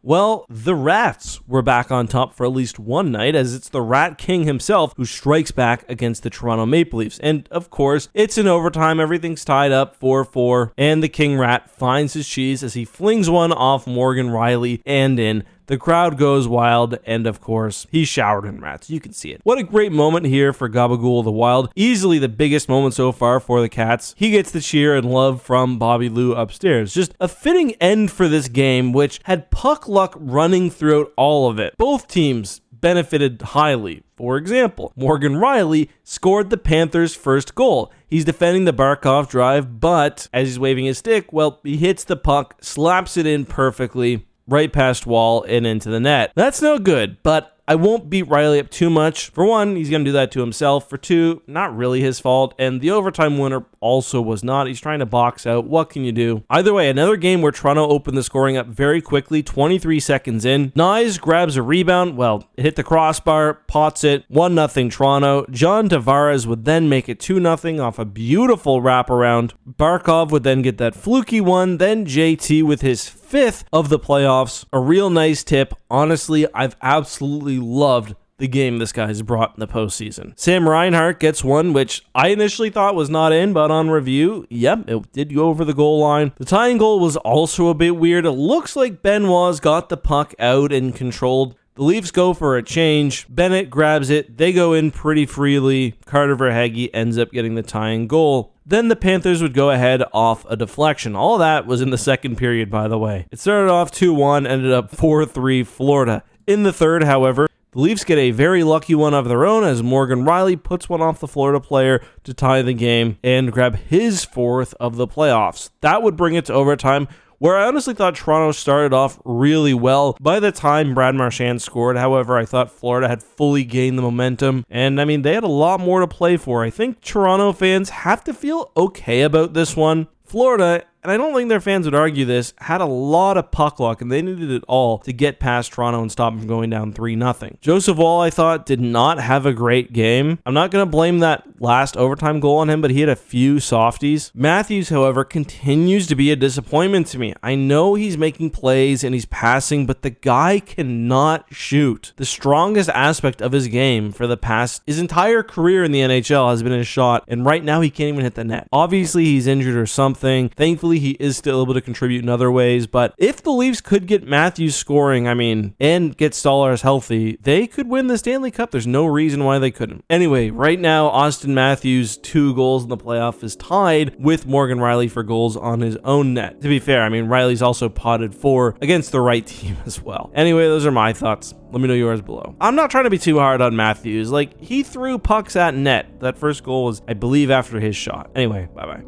Well, the Rats were back on top for at least one night, as it's the Rat King himself who strikes back against the Toronto Maple Leafs. And of course, it's in overtime, everything's tied up 4-4, and the King Rat finds his cheese as he flings one off Morgan Riley and in. The crowd goes wild, and of course, he's showered in rats. You can see it. What a great moment here for Gabagool the Wild. Easily the biggest moment so far for the Cats. He gets the cheer and love from Bobby Lou upstairs. Just a fitting end for this game, which had puck luck running throughout all of it. Both teams benefited highly. For example, Morgan Riley scored the Panthers' first goal. He's defending the Barkov drive, but as he's waving his stick, well, he hits the puck, slaps it in perfectly, right past wall and into the net. That's no good, but I won't beat Riley up too much. For one, he's going to do that to himself. For two, not really his fault. And the overtime winner also was not. He's trying to box out. What can you do? Either way, another game where Toronto opened the scoring up very quickly, 23 seconds in. Nyes grabs a rebound. Well, it hit the crossbar, pots it, 1-0 Toronto. John Tavares would then make it 2-0 off a beautiful wraparound. Barkov would then get that fluky one. Then JT with his fifth of the playoffs. A real nice tip. Honestly, I've absolutely loved the game this guy's brought in the postseason. Sam Reinhart gets one, which I initially thought was not in, but on review, yep, it did go over the goal line. The tying goal was also a bit weird. It looks like Benoit's got the puck out and controlled. The Leafs go for a change. Bennett grabs it. They go in pretty freely. Carter Verhaeghe ends up getting the tying goal. Then the Panthers would go ahead off a deflection. All that was in the second period, by the way. It started off 2-1, ended up 4-3 Florida. In the third, however, the Leafs get a very lucky one of their own as Morgan Riley puts one off the Florida player to tie the game and grab his fourth of the playoffs. That would bring it to overtime, where I honestly thought Toronto started off really well. By the time Brad Marchand scored, however, I thought Florida had fully gained the momentum. And I mean, they had a lot more to play for. I think Toronto fans have to feel okay about this one. Florida, and I don't think their fans would argue this, had a lot of puck luck, and they needed it all to get past Toronto and stop them from going down 3-0. Joseph Woll, I thought, did not have a great game. I'm not going to blame that last overtime goal on him, but he had a few softies. Matthews, however, continues to be a disappointment to me. I know he's making plays and he's passing, but the guy cannot shoot. The strongest aspect of his game for his entire career in the NHL has been his shot, and right now he can't even hit the net. Obviously, he's injured or something. Thankfully, he is still able to contribute in other ways, but if the Leafs could get Matthews scoring, and get Stolarz healthy, they could win the Stanley Cup. There's no reason why they couldn't. Anyway, right now, Austin Matthews' 2 goals in the playoff is tied with Morgan Riley for goals on his own net. To be fair, Riley's also potted 4 against the right team as well. Anyway, those are my thoughts. Let me know yours below. I'm not trying to be too hard on Matthews. He threw pucks at net. That first goal was, I believe, after his shot. Anyway, bye-bye.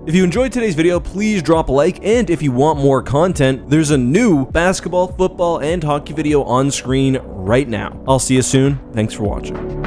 If you enjoyed today's video, please drop a like, and if you want more content, there's a new basketball, football, and hockey video on screen right now. I'll see you soon. Thanks for watching.